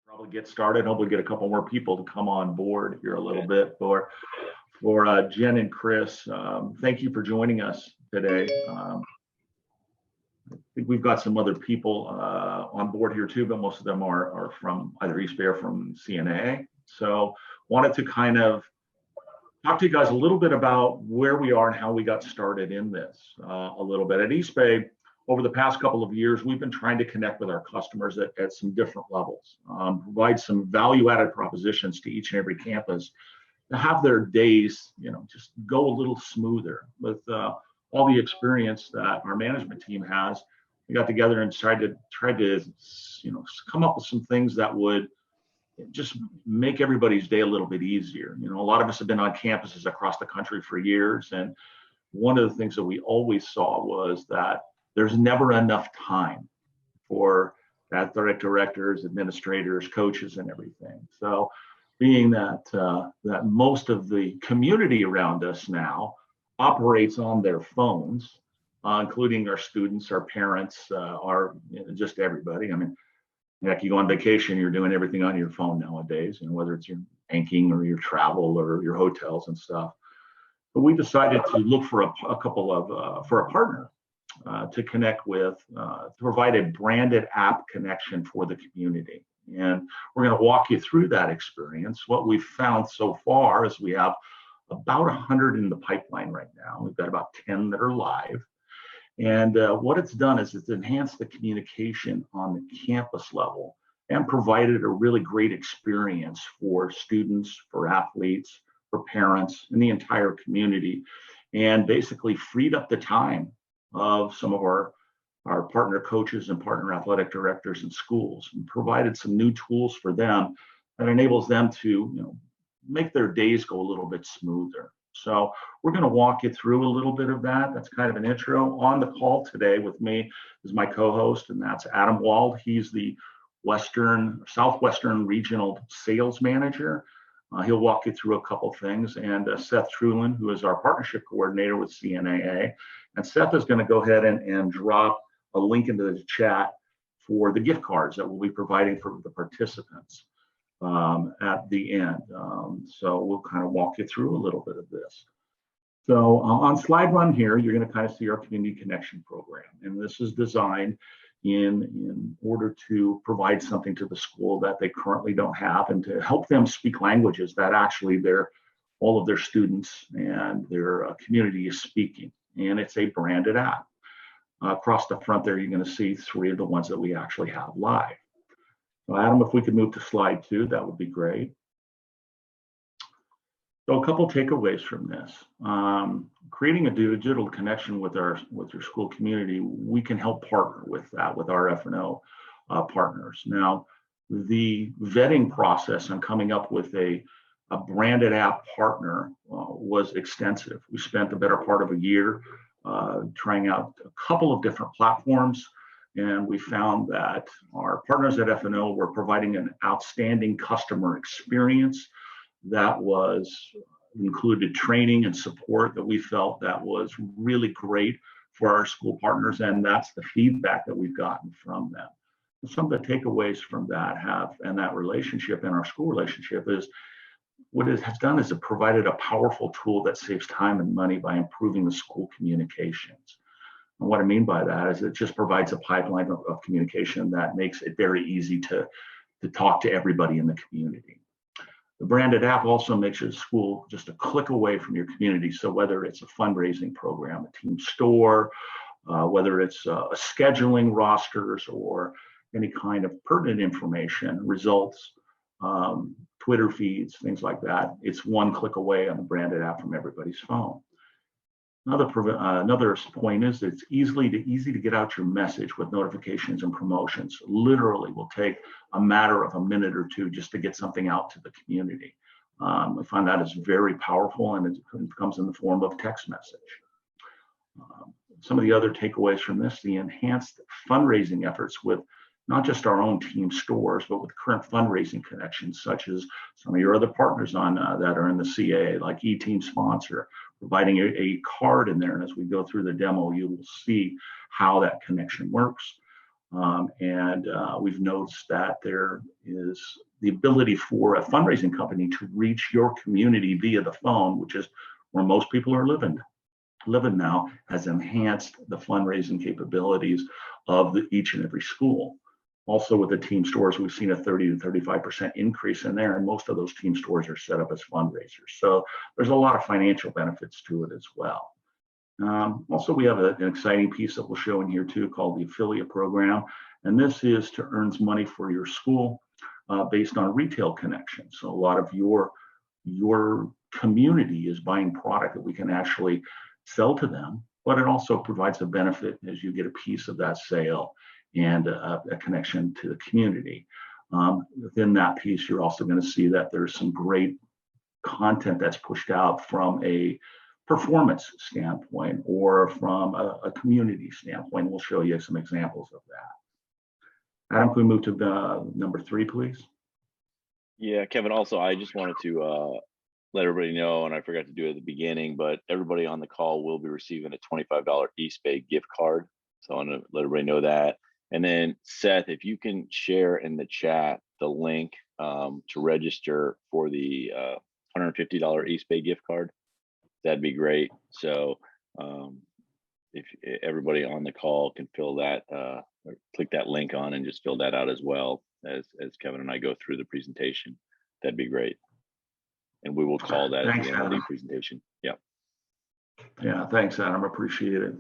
Probably get started. Hopefully get a couple more people to come on board here a little bit for Jen and Chris. Thank you for joining us today. I think we've got some other people on board here too, but most of them are from either East Bay or from CNA. So wanted to kind of talk to you guys a little bit about where we are and how we got started in this a little bit. At East Bay, over the past couple of years, we've been trying to connect with our customers at some different levels, provide some value-added propositions to each and every campus to have their days, just go a little smoother with all the experience that our management team has. We got together and tried to come up with some things that would just make everybody's day a little bit easier. A lot of us have been on campuses across the country for years, and one of the things that we always saw was that there's never enough time for athletic directors, administrators, coaches, and everything. So being that most of the community around us now operates on their phones, including our students, our parents, just everybody. I mean, heck, you go on vacation, you're doing everything on your phone nowadays, whether it's your banking or your travel or your hotels and stuff. But we decided to look for a partner to connect with, to provide a branded app connection for the community. And we're going to walk you through that experience. What we've found so far is we have about 100 in the pipeline right now. We've got about 10 that are live. And what it's done is it's enhanced the communication on the campus level and provided a really great experience for students, for athletes, for parents, and the entire community, and basically freed up the time of some of our partner coaches and partner athletic directors in schools, and provided some new tools for them that enables them to make their days go a little bit smoother. So we're going to walk you through a little bit of that. That's kind of an intro. On the call today with me is my co-host, and that's Adam Wald. He's the Southwestern Regional Sales Manager. He'll walk you through a couple things. And Seth Trulin, who is our partnership coordinator with CNAA. And Seth is going to go ahead and drop a link into the chat for the gift cards that we'll be providing for the participants at the end. So we'll kind of walk you through a little bit of this. So on slide one here, you're going to kind of see our community connection program. And this is designed in order to provide something to the school that they currently don't have, and to help them speak languages that actually all of their students and their community is speaking. And it's a branded app. Across the front there, you're going to see 3 of the ones that we actually have live. So Adam, if we could move to slide 2, that would be great. So a couple takeaways from this. Creating a digital connection with your school community, we can help partner with that, with our F&O partners. Now, the vetting process on coming up with a branded app partner was extensive. We spent the better part of a year trying out a couple of different platforms, and we found that our partners at F&O were providing an outstanding customer experience that included training and support that we felt that was really great for our school partners, and that's the feedback that we've gotten from them. And some of the takeaways from that and that relationship and our school relationship is what it has done is it provided a powerful tool that saves time and money by improving the school communications. And what I mean by that is it just provides a pipeline of communication that makes it very easy to talk to everybody in the community. The branded app also makes your school just a click away from your community. So whether it's a fundraising program, a team store, whether it's scheduling rosters or any kind of pertinent information, results, Twitter feeds, things like that, it's one click away on the branded app from everybody's phone. Another point is it's easy to get out your message with notifications and promotions. Literally will take a matter of a minute or two just to get something out to the community. We find that is very powerful, and it comes in the form of text message. Some of the other takeaways from this, the enhanced fundraising efforts with not just our own team stores, but with current fundraising connections, such as some of your other partners that are in the CAA, like eTeam Sponsor, providing a card in there. And as we go through the demo, you will see how that connection works. We've noticed that there is the ability for a fundraising company to reach your community via the phone, which is where most people are living now, has enhanced the fundraising capabilities of each and every school. Also with the team stores, we've seen a 30 to 35% increase in there, and most of those team stores are set up as fundraisers. So there's a lot of financial benefits to it as well. Also, we have an exciting piece that we'll show in here too called the affiliate program. And this is to earn money for your school based on retail connections. So a lot of your community is buying product that we can actually sell to them, but it also provides a benefit as you get a piece of that sale and a connection to the community. Within that piece, you're also going to see that there's some great content that's pushed out from a performance standpoint or from a community standpoint. We'll show you some examples of that. Adam, can we move to number 3, please? Yeah, Kevin, also, I just wanted to let everybody know, and I forgot to do it at the beginning, but everybody on the call will be receiving a $25 East Bay gift card. So I want to let everybody know that. And then Seth, if you can share in the chat the link to register for the $150 East Bay gift card, that'd be great. So if everybody on the call can fill that, or click that link on and just fill that out as well as Kevin and I go through the presentation, that'd be great. And we will call that at the end of the presentation. Yeah. Yeah, thanks, Adam. Appreciate it.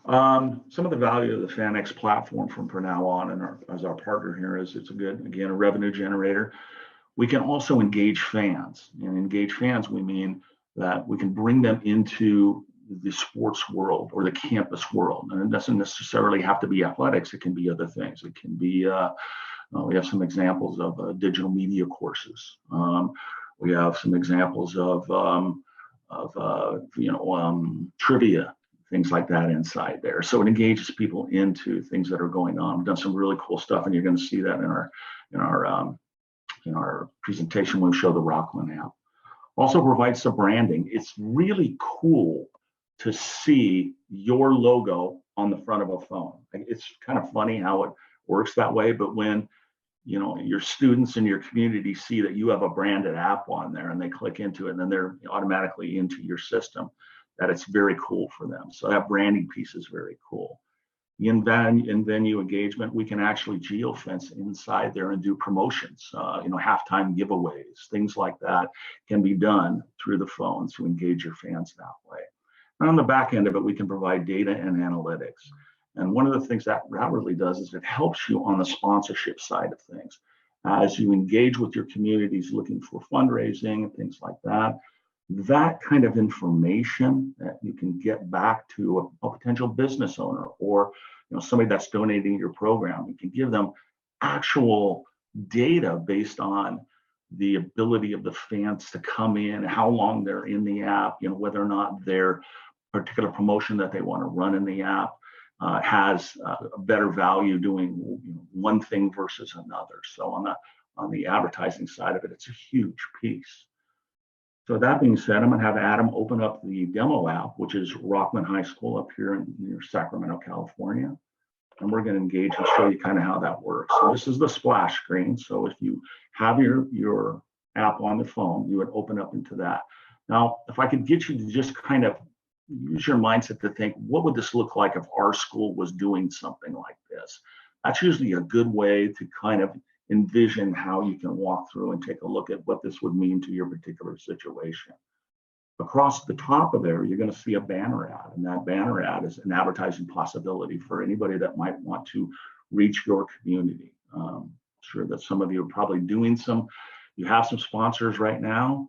Some of the value of the FanX platform from now on, and as our partner here, is it's a good, again, a revenue generator. We can also engage fans, and engage fans, we mean that we can bring them into the sports world or the campus world, and it doesn't necessarily have to be athletics. It can be other things. It can be we have some examples of digital media courses. We have some examples of trivia, things like that inside there. So it engages people into things that are going on. We've done some really cool stuff, and you're going to see that in our presentation when we show the Rockland app. Also provides some branding. It's really cool to see your logo on the front of a phone. It's kind of funny how it works that way, but when your students in your community see that you have a branded app on there and they click into it, and then they're automatically into your system, that it's very cool for them. So that branding piece is very cool. In venue engagement, we can actually geofence inside there and do promotions, halftime giveaways, things like that can be done through the phone to engage your fans that way. And on the back end of it, we can provide data and analytics. And one of the things that really does is it helps you on the sponsorship side of things. As you engage with your communities looking for fundraising and things like that, that kind of information that you can get back to a potential business owner or somebody that's donating your program, you can give them actual data based on the ability of the fans to come in, how long they're in the app, whether or not their particular promotion that they want to run in the app has a better value doing one thing versus another. So on the advertising side of it, it's a huge piece. So that being said, I'm going to have Adam open up the demo app, which is Rockland High School up here near Sacramento, California. And we're going to engage and show you kind of how that works. So this is the splash screen. So if you have your app on the phone, you would open up into that. Now, if I could get you to just kind of use your mindset to think, what would this look like if our school was doing something like this? That's usually a good way to kind of envision how you can walk through and take a look at what this would mean to your particular situation. Across the top of there, you're going to see a banner ad, and that banner ad is an advertising possibility for anybody that might want to reach your community. I'm sure that some of you are probably doing you have some sponsors right now.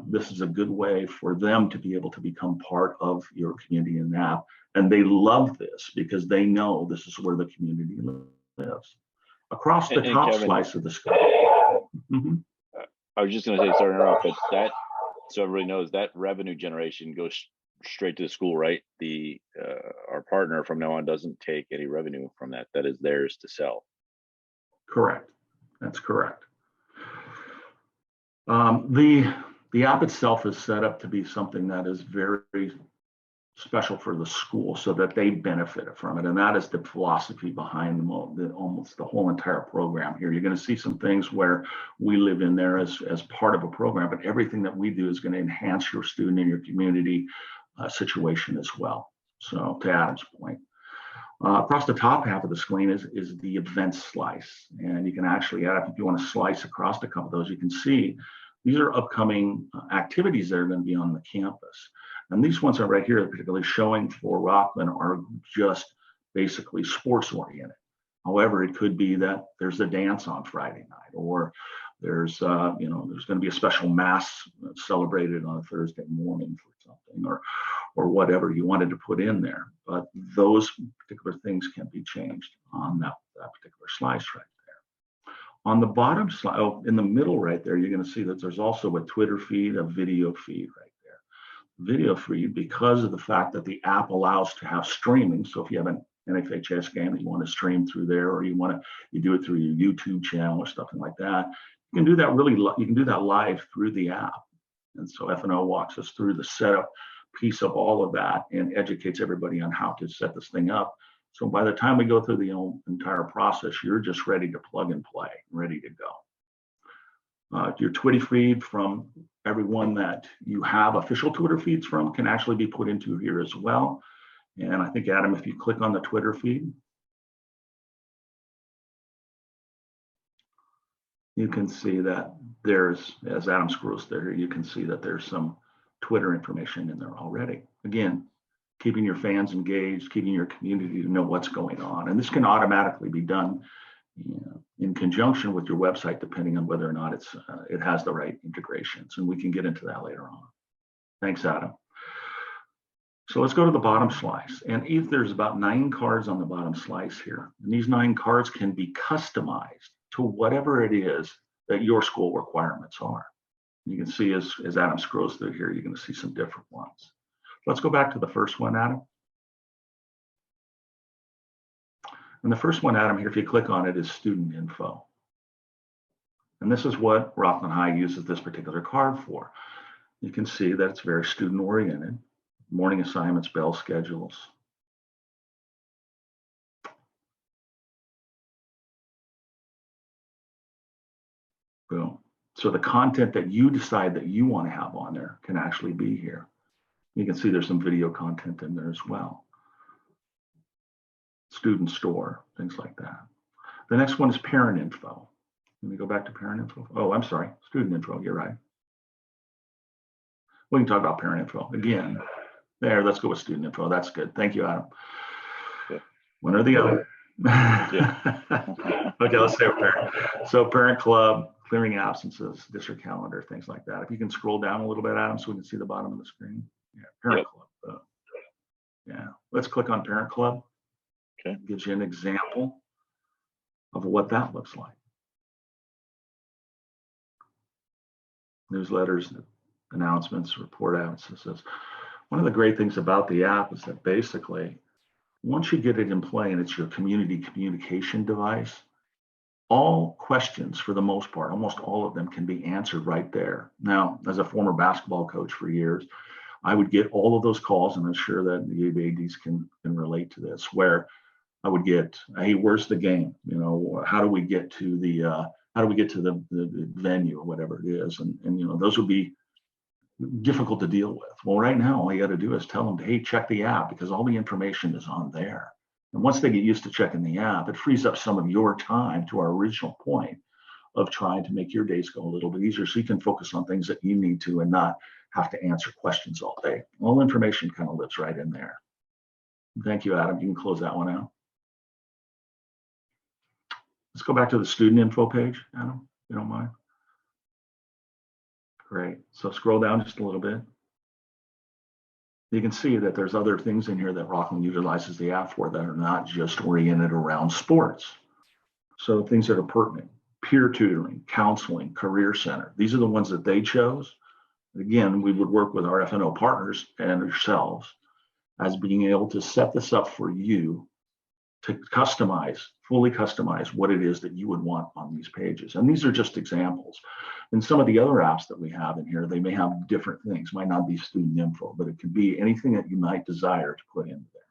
This is a good way for them to be able to become part of your community and app. And they love this because they know this is where the community lives. Across the top Kevin, slice of the screen. I was just going to say, sorry to interrupt, but that, so everybody knows, that revenue generation goes straight to the school, right? Our partner from now on doesn't take any revenue from that. That is theirs to sell. Correct. That's correct. The app itself is set up to be something that is very special for the school so that they benefited from it. And that is the philosophy behind almost the whole entire program here. You're going to see some things where we live in there as part of a program, but everything that we do is going to enhance your student and your community situation as well. So to Adam's point. Across the top half of the screen is the event slice. And you can actually add up, if you want to slice across a couple of those, you can see these are upcoming activities that are going to be on the campus. And these ones are right here, particularly showing for Rockland, are just basically sports oriented. However, it could be that there's a dance on Friday night, or there's there's going to be a special mass celebrated on a Thursday morning for something, or whatever you wanted to put in there. But those particular things can be changed on that particular slice right there. On the bottom slide, in the middle right there, you're going to see that there's also a Twitter feed, a video feed right there. Video feed, because of the fact that the app allows to have streaming. So if you have an NFHS game that you want to stream through there, or you do it through your YouTube channel or something like that, you can do that you can do that live through the app. And so F&O walks us through the setup piece of all of that and educates everybody on how to set this thing up. So by the time we go through the entire process, you're just ready to plug and play, ready to go. Your Twitter feed from everyone that you have official Twitter feeds from can actually be put into here as well. And I think, Adam, if you click on the Twitter feed, you can see that there's, as Adam scrolls through here, you can see that there's some Twitter information in there already. Again, keeping your fans engaged, keeping your community to know what's going on. And this can automatically be done in conjunction with your website, depending on whether or not it has the right integrations. And we can get into that later on. Thanks, Adam. So let's go to the bottom slice. And there's about 9 cards on the bottom slice here. And these 9 cards can be customized to whatever it is that your school requirements are. You can see as Adam scrolls through here, you're going to see some different ones. Let's go back to the first one, Adam. And the first one, Adam, here, if you click on it, is student info. And this is what Rockland High uses this particular card for. You can see that it's very student oriented. Morning assignments, bell schedules. Boom. So the content that you decide that you want to have on there can actually be here. You can see there's some video content in there as well. Student store, things like that. The next one is parent info. Let me go back to parent info. Oh, I'm sorry, student info, you're right. We can talk about parent info again. There, let's go with student info. That's good. Thank you, Adam. Yeah. One or the other. Yeah. Okay, let's say parent. So parent club, clearing absences, district calendar, things like that. If you can scroll down a little bit, Adam, so we can see the bottom of the screen. Yeah, parent club. Yeah, let's click on parent club. Okay. Gives you an example of what that looks like. Newsletters, announcements, report absences. One of the great things about the app is that basically, once you get it in play and it's your community communication device, all questions, for the most part, almost all of them, can be answered right there. Now, as a former basketball coach for years, I would get all of those calls, and I'm sure that the ABADs can relate to this, where I would get, hey, where's the game? You know, how do we get to the venue or whatever it is? And you know, those would be difficult to deal with. Well, right now, all you got to do is tell them, hey, check the app, because all the information is on there. And once they get used to checking the app, it frees up some of your time, to our original point of trying to make your days go a little bit easier, so you can focus on things that you need to and not have to answer questions all day. All information kind of lives right in there. Thank you, Adam. You can close that one out. Let's go back to the student info page, Adam, if you don't mind. Great. So scroll down just a little bit. You can see that there's other things in here that Rockland utilizes the app for that are not just oriented around sports. So things that are pertinent: peer tutoring, counseling, career center. These are the ones that they chose. Again, we would work with our F&O partners and yourselves as being able to set this up for you to customize, fully customize what it is that you would want on these pages. And these are just examples. In some of the other apps that we have in here, they may have different things, might not be student info, but it could be anything that you might desire to put in there.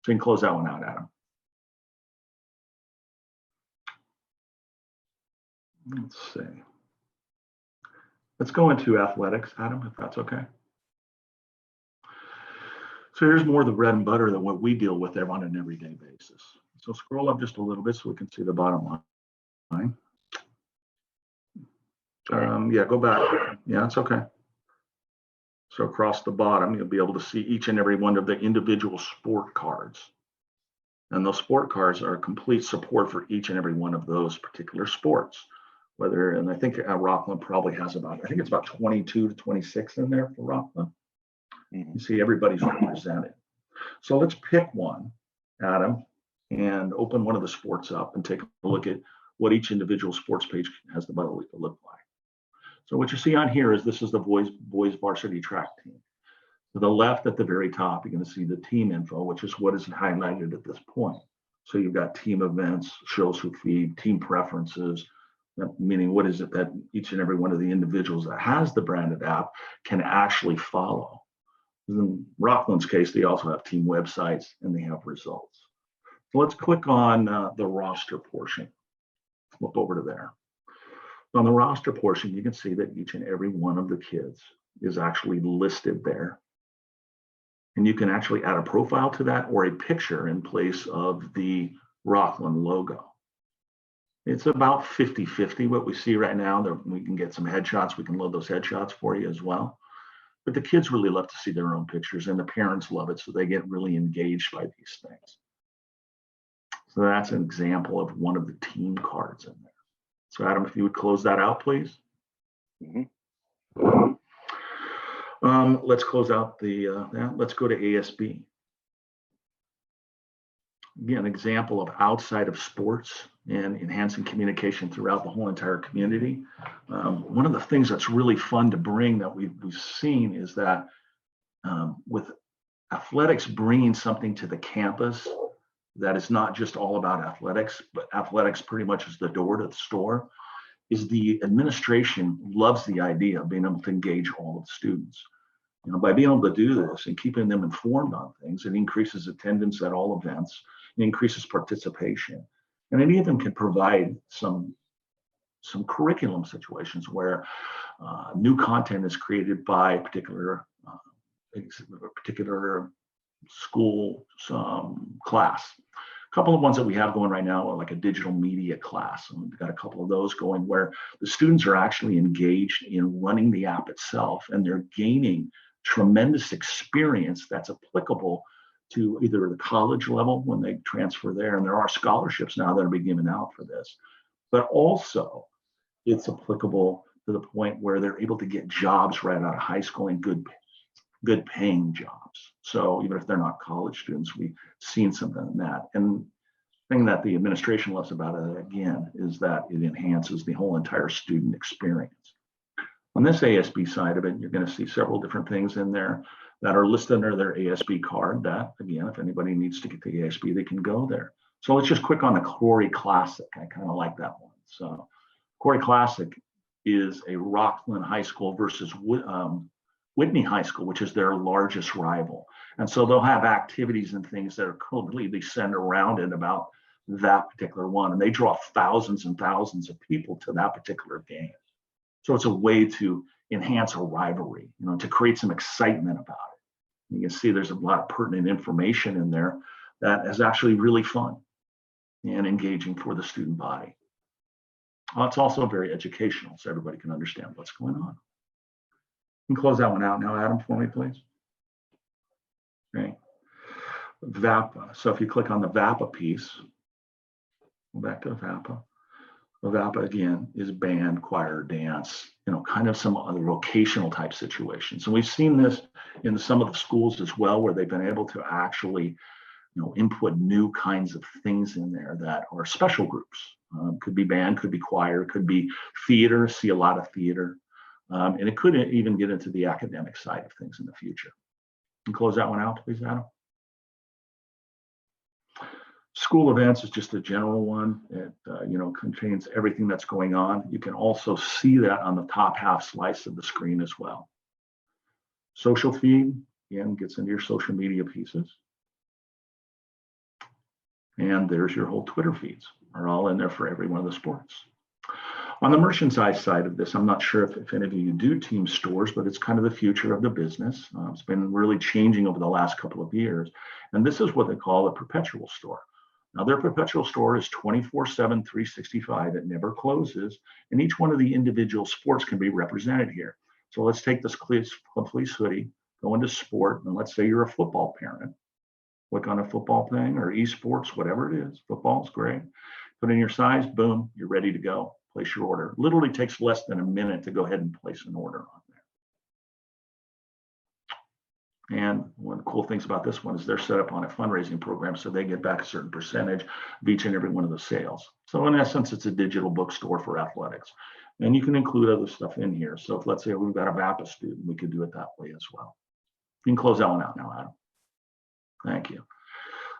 So you can close that one out, Adam. Let's see. Let's go into athletics, Adam, if that's okay. So here's more of the bread and butter than what we deal with on an everyday basis. So scroll up just a little bit so we can see the bottom line. Yeah, go back. Yeah, it's okay. So across the bottom, you'll be able to see each and every one of the individual sport cards. And those sport cards are complete support for each and every one of those particular sports. And I think Rockland probably has I think it's about 22 to 26 in there for Rockland. You see everybody's represented. So let's pick one, Adam, and open one of the sports up and take a look at what each individual sports page has the ability to look like. So what you see on here is this is the boys varsity track team. To the left at the very top, you're going to see the team info, which is what is highlighted at this point. So you've got team events, shows who feed, team preferences, meaning what is it that each and every one of the individuals that has the branded app can actually follow. In Rockland's case, they also have team websites and they have results. So let's click on the roster portion. Flip over to there. On the roster portion, you can see that each and every one of the kids is actually listed there. And you can actually add a profile to that or a picture in place of the Rockland logo. It's about 50-50 what we see right now. We can get some headshots. We can load those headshots for you as well. But the kids really love to see their own pictures and the parents love it. So they get really engaged by these things. So that's an example of one of the team cards in there. So Adam, if you would close that out, please. Let's close out let's go to ASB. Again, an example of outside of sports and enhancing communication throughout the whole entire community. One of the things that's really fun to bring that we've seen is that with athletics bringing something to the campus that is not just all about athletics, but athletics pretty much is the door to the store, is the administration loves the idea of being able to engage all of the students. By being able to do this and keeping them informed on things, it increases attendance at all events, it increases participation, and it even can provide some curriculum situations where new content is created by a particular school class. A couple of ones that we have going right now are like a digital media class, and we've got a couple of those going where the students are actually engaged in running the app itself, and they're gaining tremendous experience that's applicable to either the college level when they transfer there, and there are scholarships now that are being given out for this, but also it's applicable to the point where they're able to get jobs right out of high school and good paying jobs. So even if they're not college students, we've seen something in that. And the thing that the administration loves about it, again, is that it enhances the whole entire student experience. On this ASB side of it, you're going to see several different things in there that are listed under their ASB card that, again, if anybody needs to get the ASB, they can go there. So let's just click on the Corey Classic. I kind of like that one. So Corey Classic is a Rockland High School versus Whitney High School, which is their largest rival. And so they'll have activities and things that are completely centered around it about that particular one. And they draw thousands and thousands of people to that particular game. So it's a way to enhance a rivalry, to create some excitement about it. You can see there's a lot of pertinent information in there that is actually really fun and engaging for the student body. It's also very educational, so everybody can understand what's going on. You can close that one out now, Adam, for me, please. Okay. VAPA. So if you click on the VAPA piece, go back to VAPA. VAPA again is band, choir, dance, kind of some other vocational type situations. And we've seen this in some of the schools as well, where they've been able to actually, input new kinds of things in there that are special groups. Could be band, could be choir, could be theater, see a lot of theater. And it could even get into the academic side of things in the future. And close that one out, please, Adam. School events is just a general one. It contains everything that's going on. You can also see that on the top half slice of the screen as well. Social feed, again, gets into your social media pieces. And there's your whole Twitter feeds, are all in there for every one of the sports. On the merchandise side of this, I'm not sure if any of you do team stores, but it's kind of the future of the business. It's been really changing over the last couple of years. And this is what they call a perpetual store. Now, their perpetual store is 24/7, 365. It never closes. And each one of the individual sports can be represented here. So let's take this Fleece hoodie, go into sport, and let's say you're a football parent. Click on a football thing or esports, whatever it is. Football's great. Put in your size, boom, you're ready to go. Place your order. Literally takes less than a minute to go ahead and place an order on there. And one of the cool things about this one is they're set up on a fundraising program, so they get back a certain percentage of each and every one of the sales. So in essence, it's a digital bookstore for athletics. And you can include other stuff in here. So if let's say we've got a VAPA student, we could do it that way as well. You can close that one out now, Adam. Thank you.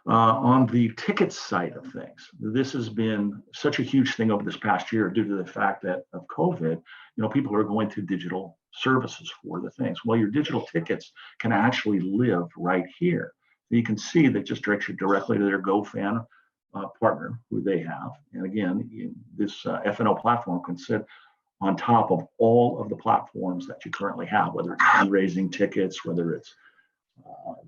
On the ticket side of things, this has been such a huge thing over this past year due to the fact that of COVID, people are going to digital services for the things. Well, your digital tickets can actually live right here. So you can see that just directs you directly to their GoFan partner who they have. And again, this F&O platform can sit on top of all of the platforms that you currently have, whether it's fundraising tickets, whether it's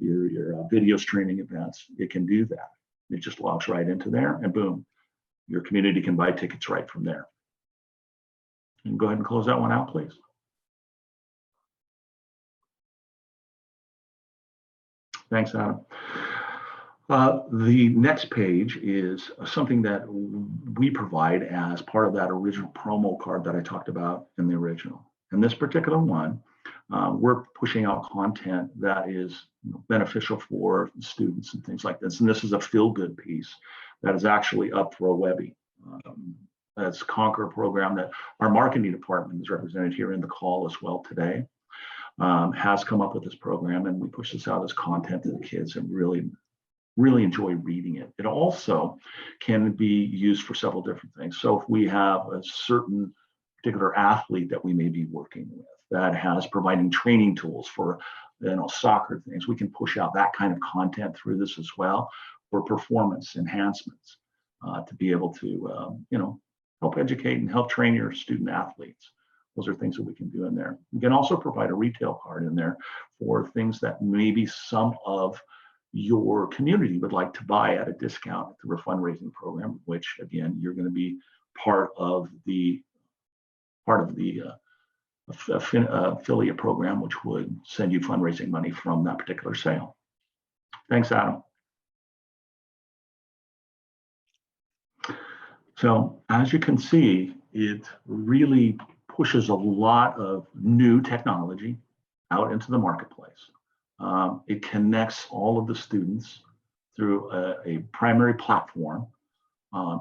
your video streaming events. It can do that. It just logs right into there, and boom, your community can buy tickets right from there. And go ahead and close that one out, please. Thanks, Adam. The next page is something that we provide as part of that original promo card that I talked about in the original. And this particular one, we're pushing out content that is beneficial for students and things like this. And this is a feel-good piece that is actually up for a Webby. That's Conquer program that our marketing department is represented here in the call as well today. Has come up with this program, and we push this out as content to the kids and really enjoy reading it. It also can be used for several different things. So if we have a certain particular athlete that we may be working with that has providing training tools for soccer things, we can push out that kind of content through this as well for performance enhancements to be able to help educate and help train your student athletes. Those are things that we can do in there. We can also provide a retail card in there for things that maybe some of your community would like to buy at a discount through a fundraising program, which again, you're going to be part of the affiliate program, which would send you fundraising money from that particular sale. Thanks, Adam. So as you can see, it really pushes a lot of new technology out into the marketplace. It connects all of the students through a primary platform.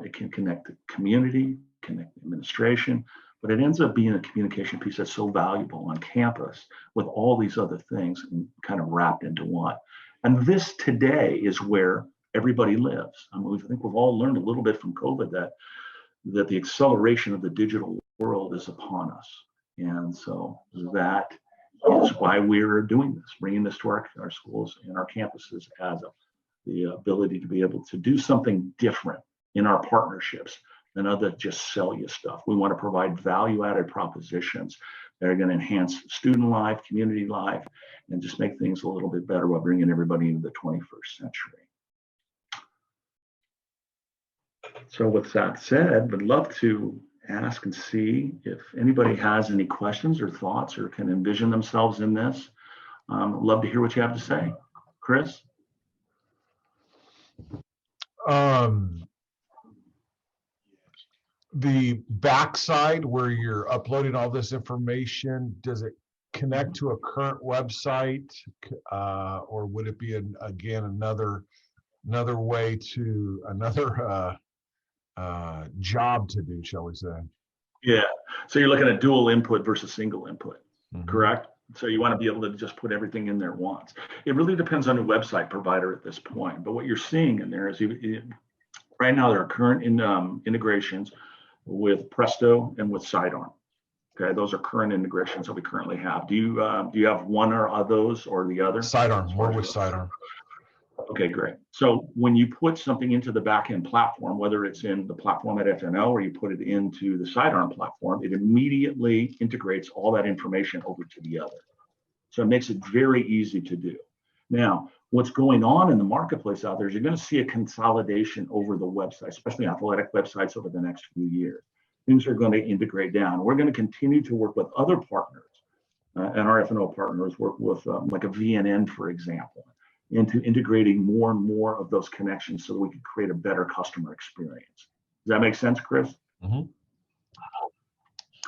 It can connect the community, connect the administration, but it ends up being a communication piece that's so valuable on campus with all these other things and kind of wrapped into one. And this today is where everybody lives. I mean, I think we've all learned a little bit from COVID that the acceleration of the digital world is upon us. And so that is why we're doing this, bringing this to our schools and our campuses as the ability to be able to do something different in our partnerships than other just sell you stuff. We want to provide value-added propositions that are going to enhance student life, community life, and just make things a little bit better while bringing everybody into the 21st century. So with that said, would love to ask and see if anybody has any questions or thoughts or can envision themselves in this. Love to hear what you have to say. Chris? The backside where you're uploading all this information, does it connect to a current website, or would it be again another way to another job to do, shall we say? Yeah. So you're looking at dual input versus single input, correct? So you want to be able to just put everything in there once. It really depends on the website provider at this point. But what you're seeing in there is Right now, there are current integrations with Presto and with Sidearm. Okay, those are current integrations that we currently have. Do you have one or of those or the other? Sidearm, more with Sidearm. Okay, great. So when you put something into the backend platform, whether it's in the platform at FNO or you put it into the Sidearm platform, it immediately integrates all that information over to the other. So it makes it very easy to do. Now, what's going on in the marketplace out there is you're going to see a consolidation over the website, especially athletic websites over the next few years. Things are going to integrate down. We're going to continue to work with other partners, and our FNO partners work with like a VNN, for example, into integrating more and more of those connections so that we can create a better customer experience. Does that make sense, Chris? Mm-hmm.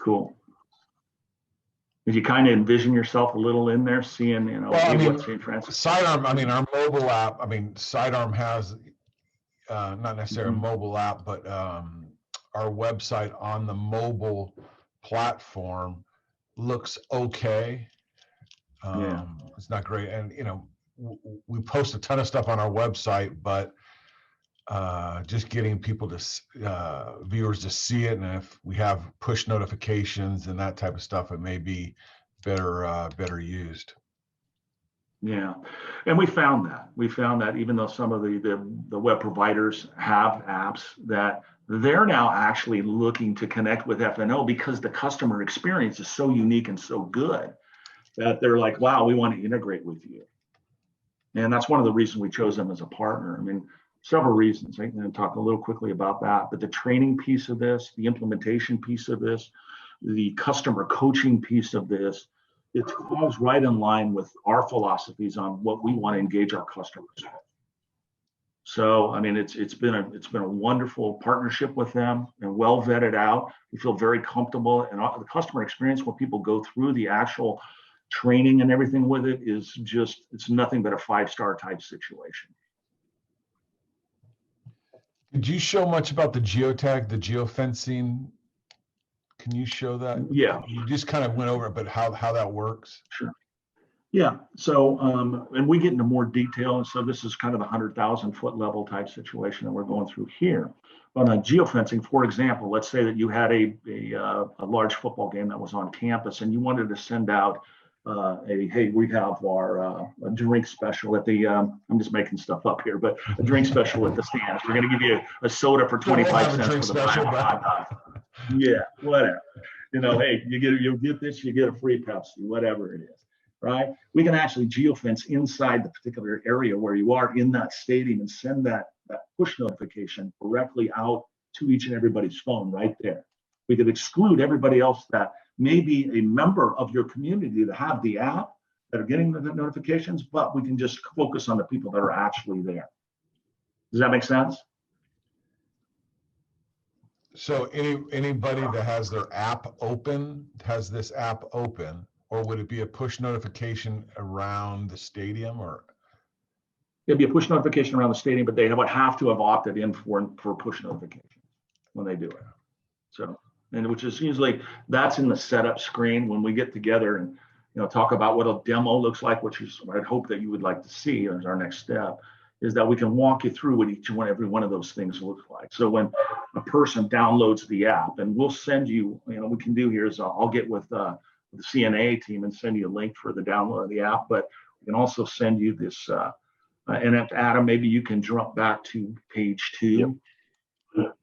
Cool. Did you kind of envision yourself a little in there, seeing, Well, I mean, what St. Francis? Sidearm, I mean, our mobile app, I mean, Sidearm has not necessarily a mobile app, but our website on the mobile platform looks okay. Yeah. It's not great. And, we post a ton of stuff on our website, but just getting people to viewers to see it, and if we have push notifications and that type of stuff, it may be better used. Yeah, and we found that even though some of the web providers have apps, that they're now actually looking to connect with FNO because the customer experience is so unique and so good that they're like, wow, we want to integrate with you. And that's one of the reasons we chose them as a partner. I mean, several reasons. I'm going to talk a little quickly about that, but the training piece of this, the implementation piece of this, the customer coaching piece of this, it falls right in line with our philosophies on what we want to engage our customers with. So, I mean, it's been a wonderful partnership with them and well vetted out. We feel very comfortable, and the customer experience when people go through the actual training and everything with it is just, it's nothing but a 5-star type situation. Did you show much about the geotag, the geofencing? Can you show that? Yeah. You just kind of went over it, but how that works? Sure. Yeah. So, and we get into more detail. And so this is kind of the 100,000-foot level type situation that we're going through here. On geofencing, for example, let's say that you had a large football game that was on campus and you wanted to send out hey, we have our a drink special at the, I'm just making stuff up here, but a drink special at the stands. We're going to give you a soda for 25 cents for the hot dog. Yeah, whatever. Hey, you get this, you get a free Pepsi, whatever it is, right? We can actually geofence inside the particular area where you are in that stadium and send that push notification directly out to each and everybody's phone right there. We could exclude everybody else that may be a member of your community that have the app that are getting the notifications, but we can just focus on the people that are actually there. Does that make sense? So anybody that has their app open, has this app open, or would it be a push notification around the stadium, or? It'd be a push notification around the stadium, but they would have to have opted in for push notifications when they do it. So, and which is usually, that's in the setup screen when we get together and talk about what a demo looks like, which is what I'd hope that you would like to see as our next step, is that we can walk you through what every one of those things looks like. So when a person downloads the app, and we'll send you, we can do here is I'll get with the CNA team and send you a link for the download of the app, but we can also send you this, and if Adam, maybe you can jump back to page 2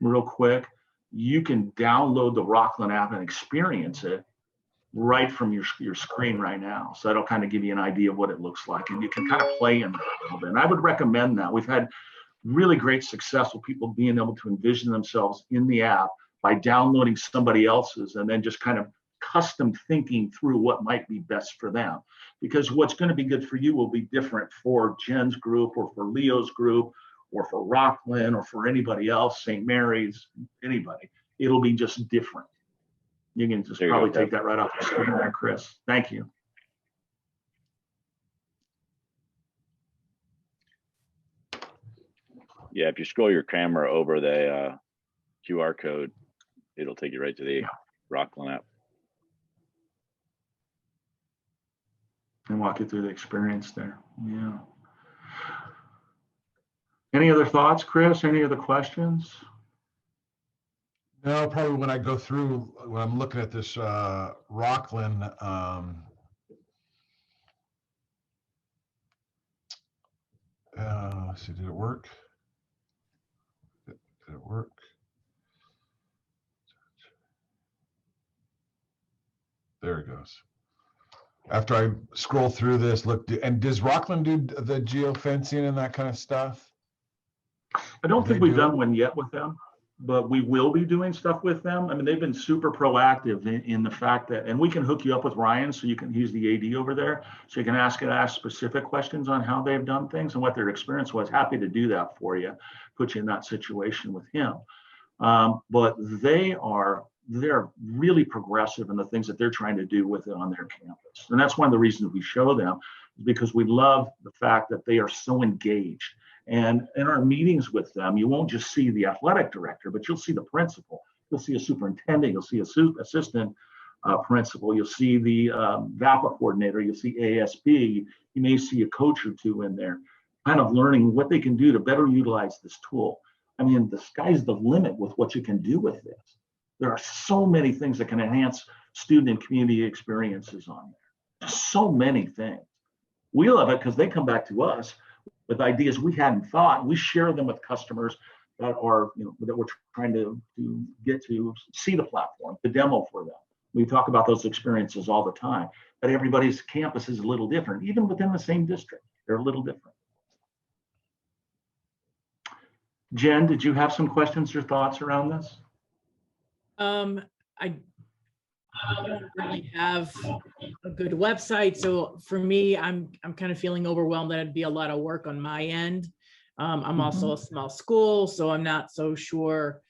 real quick. You can download the Rockland app and experience it right from your screen right now. So that'll kind of give you an idea of what it looks like, and you can kind of play in that a little bit. And I would recommend that. We've had really great success with people being able to envision themselves in the app by downloading somebody else's and then just kind of custom thinking through what might be best for them. Because what's going to be good for you will be different for Jen's group or for Leo's group or for Rockland or for anybody else, St. Mary's, anybody. It'll be just different. You can just probably take that right off the screen there, Chris. Thank you. Yeah, if you scroll your camera over the QR code, it'll take you right to the Rockland app. And walk you through the experience there. Yeah. Any other thoughts, Chris? Any other questions? No, probably when I go through, when I'm looking at this Rockland, let's see, did it work? Did it work? There it goes. After I scroll through this, look, and does Rockland do the geofencing and that kind of stuff? I don't Do think they we've do done it? one yet with them, but we will be doing stuff with them. I mean, they've been super proactive in the fact that, and we can hook you up with Ryan, so you can, he's the AD over there, so you can ask specific questions on how they've done things and what their experience was. Happy to do that for you, put you in that situation with him. But they're really progressive in the things that they're trying to do with it on their campus. And that's one of the reasons we show them, is because we love the fact that they are so engaged. And in our meetings with them, you won't just see the athletic director, but you'll see the principal, you'll see a superintendent, you'll see a assistant principal, you'll see the VAPA coordinator, you'll see ASB, you may see a coach or two in there, kind of learning what they can do to better utilize this tool. I mean, the sky's the limit with what you can do with this. There are so many things that can enhance student and community experiences on there. So many things. We love it because they come back to us with ideas we hadn't thought. We share them with customers that are, that we're trying to get to see the platform, the demo for them. We talk about those experiences all the time, but everybody's campus is a little different, even within the same district. They're a little different. Jen, did you have some questions or thoughts around this? I don't really have a good website, so for me, I'm kind of feeling overwhelmed that it'd be a lot of work on my end. I'm also a small school, so I'm not so sure.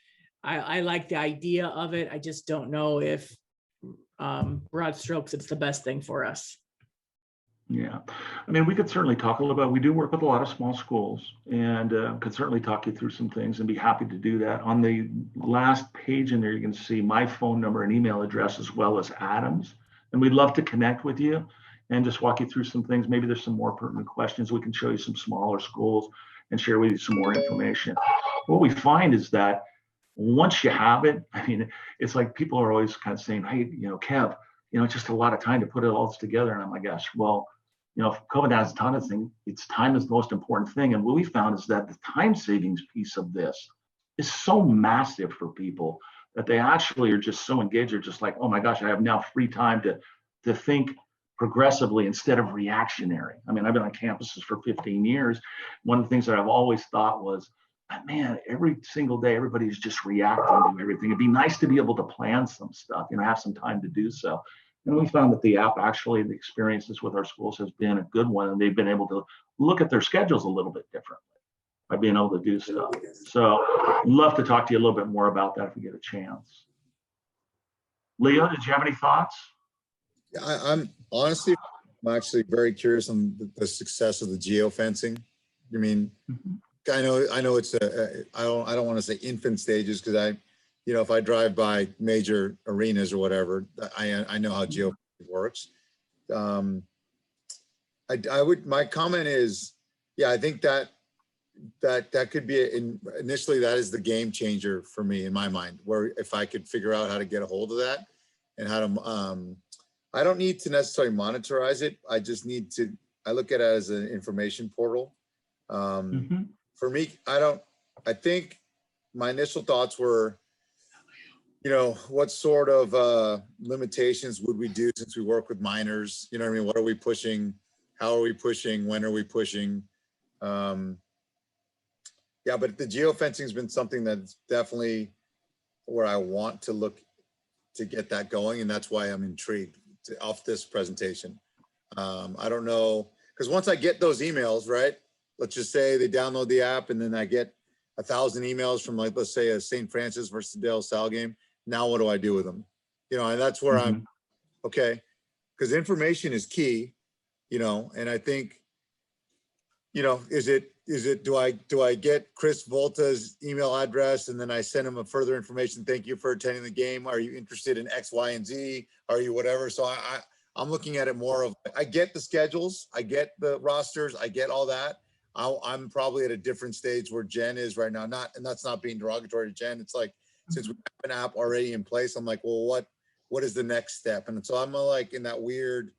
I like the idea of it. I just don't know if broad strokes it's the best thing for us. Yeah, I mean, we could certainly talk a little bit. We do work with a lot of small schools, and could certainly talk you through some things and be happy to do that. On the last page in there, you can see my phone number and email address, as well as Adam's. And we'd love to connect with you and just walk you through some things. Maybe there's some more pertinent questions. We can show you some smaller schools and share with you some more information. What we find is that once you have it, I mean, it's like people are always kind of saying, hey, Kev, it's just a lot of time to put it all together. And I'm like, gosh, well, if COVID has a ton of things, it's time is the most important thing. And what we found is that the time savings piece of this is so massive for people that they actually are just so engaged. They're just like, oh my gosh, I have now free time to think progressively instead of reactionary. I mean, I've been on campuses for 15 years. One of the things that I've always thought was, man, every single day, everybody's just reacting to everything. It'd be nice to be able to plan some stuff, have some time to do so. And we found that the app, actually, the experiences with our schools has been a good one, and they've been able to look at their schedules a little bit differently by being able to do stuff. So love to talk to you a little bit more about that if we get a chance. Leo, did you have any thoughts? Yeah, I'm actually very curious on the success of the geofencing. I mean, I know it's I don't want to say infant stages, because if I drive by major arenas or whatever, I know how geofencing works. My comment is, yeah, I think that could be initially that is the game changer for me in my mind, where if I could figure out how to get a hold of that and how to, I don't need to necessarily monetize it. I just need to, I look at it as an information portal. For me, I think my initial thoughts were, what sort of limitations would we do since we work with minors? You know what I mean? What are we pushing? How are we pushing? When are we pushing? Yeah, but the geofencing has been something that's definitely where I want to look to get that going. And that's why I'm intrigued off this presentation. I don't know, because once I get those emails, right? Let's just say they download the app and then I get 1,000 emails from, like, let's say a St. Francis versus De La Salle game. Now what do I do with them? And that's where I'm, okay, because information is key, and I think, is it, do I get Chris Volta's email address and then I send him a further information? Thank you for attending the game. Are you interested in X, Y, and Z? Are you whatever? So I'm looking at it more of, I get the schedules, I get the rosters, I get all that. I'm probably at a different stage where Jen is right now. And that's not being derogatory to Jen. It's like, since we have an app already in place, I'm like, well, what is the next step? And so I'm like in that weird,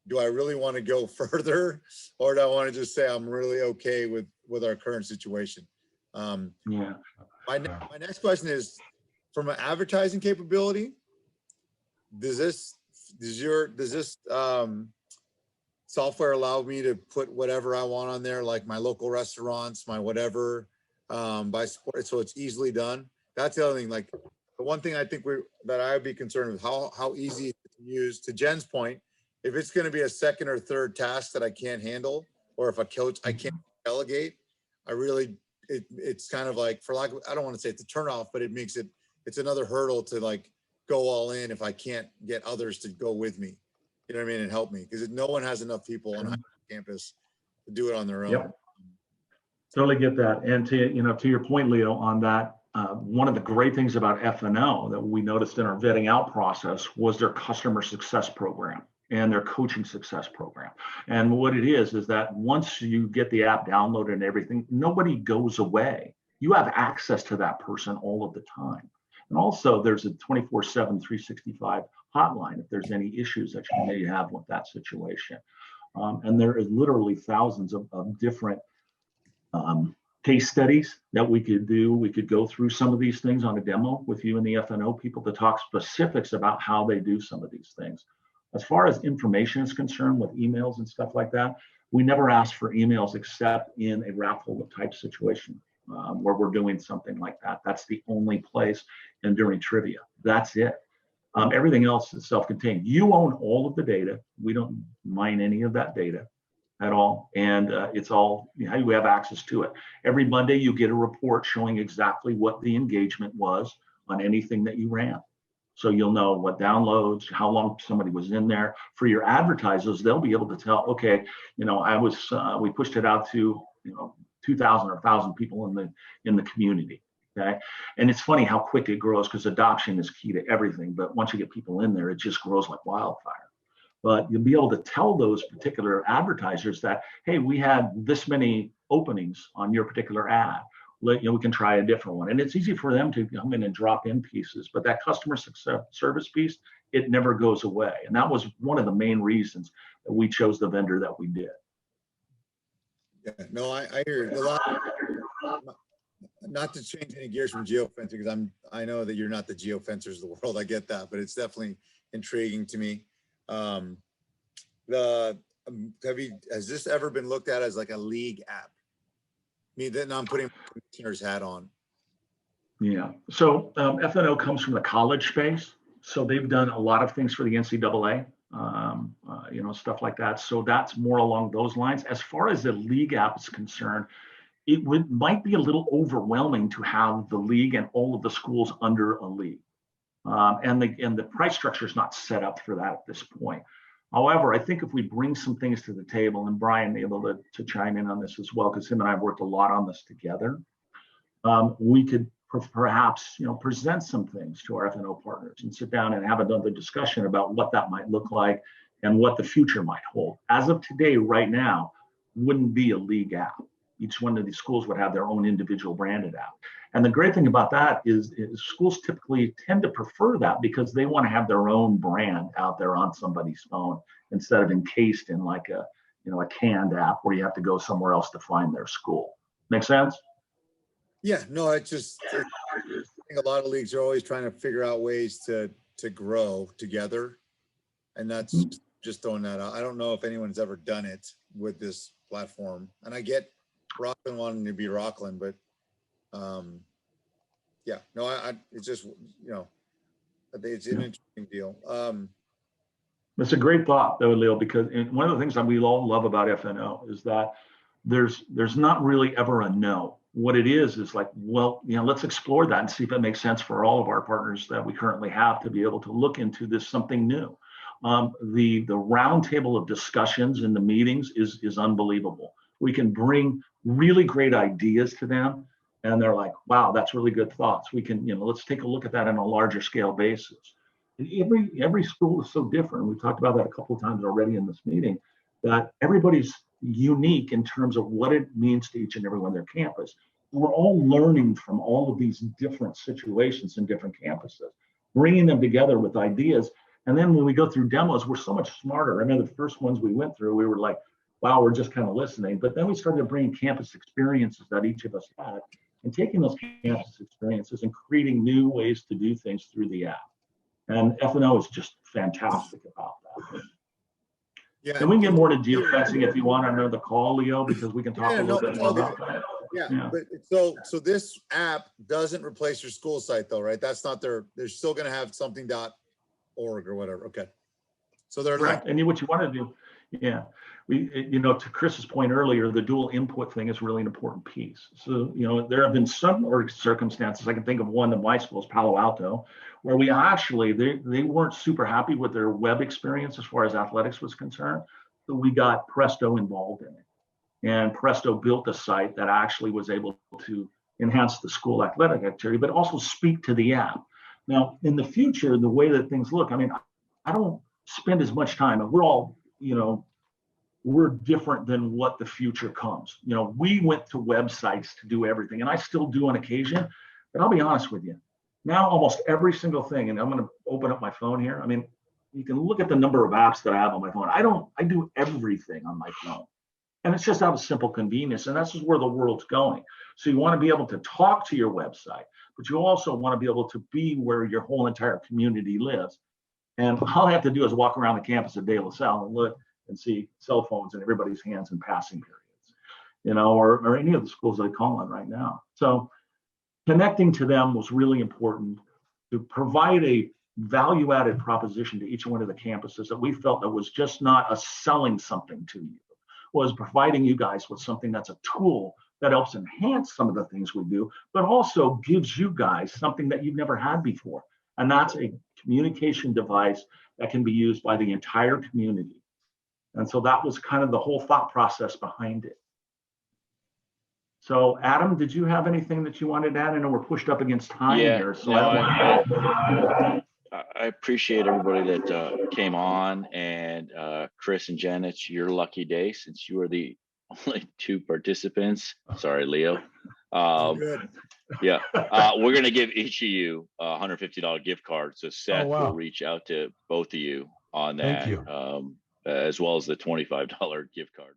do I really want to go further, or do I want to just say I'm really okay with our current situation? Yeah. My next question is, from an advertising capability, does this software allow me to put whatever I want on there, like my local restaurants, my whatever, by sport, so it's easily done? That's the other thing. Like, the one thing I think that I would be concerned with, how easy it is to use. To Jen's point, if it's going to be a second or third task that I can't handle, or if a coach I can't delegate, it's kind of like, for lack of, I don't want to say it's a turnoff, but it's another hurdle to like go all in if I can't get others to go with me. You know what I mean? And help me, because no one has enough people on campus to do it on their own. Yep. Totally get that. And to your point, Leo, on that, one of the great things about F&O that we noticed in our vetting out process was their customer success program and their coaching success program. And what it is that once you get the app downloaded and everything, nobody goes away. You have access to that person all of the time. And also there's a 24/7, 365 hotline if there's any issues that you may have with that situation. And there is literally thousands of different case studies that we could do. We could go through some of these things on a demo with you and the F&O people to talk specifics about how they do some of these things. As far as information is concerned with emails and stuff like that, we never ask for emails except in a raffle type situation where we're doing something like that. That's the only place, and during trivia. That's it. Everything else is self-contained. You own all of the data. We don't mine any of that data at all. And it's all, you have access to it. Every Monday you get a report showing exactly what the engagement was on anything that you ran. So you'll know what downloads, how long somebody was in there. For your advertisers, they'll be able to tell, okay, we pushed it out to 2,000 or 1,000 people in the community. Okay. And it's funny how quick it grows, because adoption is key to everything. But once you get people in there, it just grows like wildfire. But you'll be able to tell those particular advertisers that, hey, we had this many openings on your particular ad. We can try a different one. And it's easy for them to come in and drop in pieces. But that customer success service piece, it never goes away. And that was one of the main reasons that we chose the vendor that we did. Yeah, no, I hear a lot. Not to change any gears from geofencing, because I know that you're not the geofencers of the world. I get that, but it's definitely intriguing to me. Has this ever been looked at as like a league app? Then I'm putting my commissioner's hat on. Yeah. So F&O comes from the college space. So they've done a lot of things for the NCAA, stuff like that. So that's more along those lines. As far as the league app is concerned, it might be a little overwhelming to have the league and all of the schools under a league. And the price structure is not set up for that at this point. However, I think if we bring some things to the table, and Brian may be able to chime in on this as well, because him and I have worked a lot on this together, we could perhaps present some things to our F&O partners and sit down and have another discussion about what that might look like and what the future might hold. As of today, right now, wouldn't be a league app. Each one of these schools would have their own individual branded app. And the great thing about that is schools typically tend to prefer that, because they want to have their own brand out there on somebody's phone instead of encased in like a canned app where you have to go somewhere else to find their school. Make sense? Yeah, no, I think a lot of leagues are always trying to figure out ways to grow together. And that's just throwing that out. I don't know if anyone's ever done it with this platform. And I get Rockland wanting to be Rockland, but yeah, no, it's just, I think it's an interesting deal. That's a great thought though, Leo, because one of the things that we all love about F&O is that there's not really ever a no. What it is like, well, let's explore that and see if it makes sense for all of our partners that we currently have to be able to look into this something new. The roundtable of discussions in the meetings is unbelievable. We can bring really great ideas to them, and they're like, wow, that's really good thoughts. We can, let's take a look at that on a larger scale basis. And every school is so different. We talked about that a couple of times already in this meeting, that everybody's unique in terms of what it means to each and every one of their campus. We're all learning from all of these different situations in different campuses, bringing them together with ideas. And then when we go through demos, we're so much smarter. I know the first ones we went through, we were like, wow, we're just kind of listening. But then we started bringing campus experiences that each of us had and taking those campus experiences and creating new ways to do things through the app. And F&O is just fantastic about that. Yeah. And we can get more to geofencing if you want on another call, Leo, because we can talk a little bit more about that. Yeah, but so this app doesn't replace your school site though, right? That's not they're still gonna have something.org or whatever. Okay. So they're Correct. like, And what you want to do, yeah, to Chris's point earlier, the dual input thing is really an important piece. So, there have been some circumstances, I can think of one in my school is Palo Alto, where we actually, they weren't super happy with their web experience as far as athletics was concerned. So we got Presto involved in it. And Presto built a site that actually was able to enhance the school athletic activity, but also speak to the app. Now, in the future, the way that things look, I mean, I don't spend as much time, and we're all, we're different than what the future comes. We went to websites to do everything, and I still do on occasion, but I'll be honest with you. Now, almost every single thing, and I'm going to open up my phone here. I mean, you can look at the number of apps that I have on my phone. I do everything on my phone. And it's just out of simple convenience. And that's just where the world's going. So you want to be able to talk to your website, but you also want to be able to be where your whole entire community lives. And all I have to do is walk around the campus of De La Salle and look and see cell phones in everybody's hands in passing periods, or any of the schools I call on right now. So connecting to them was really important to provide a value-added proposition to each one of the campuses that we felt that was just not a selling something to you, was providing you guys with something that's a tool that helps enhance some of the things we do, but also gives you guys something that you've never had before. And that's a communication device that can be used by the entire community. And so that was kind of the whole thought process behind it. So Adam, did you have anything that you wanted to add? I know we're pushed up against time here. So I appreciate everybody that came on, and Chris and Jen, it's your lucky day since you are the only two participants. Sorry, Leo. Yeah, we're gonna give each of you a $150 gift card. So Seth will reach out to both of you on that, Thank you. as well as the $25 gift card.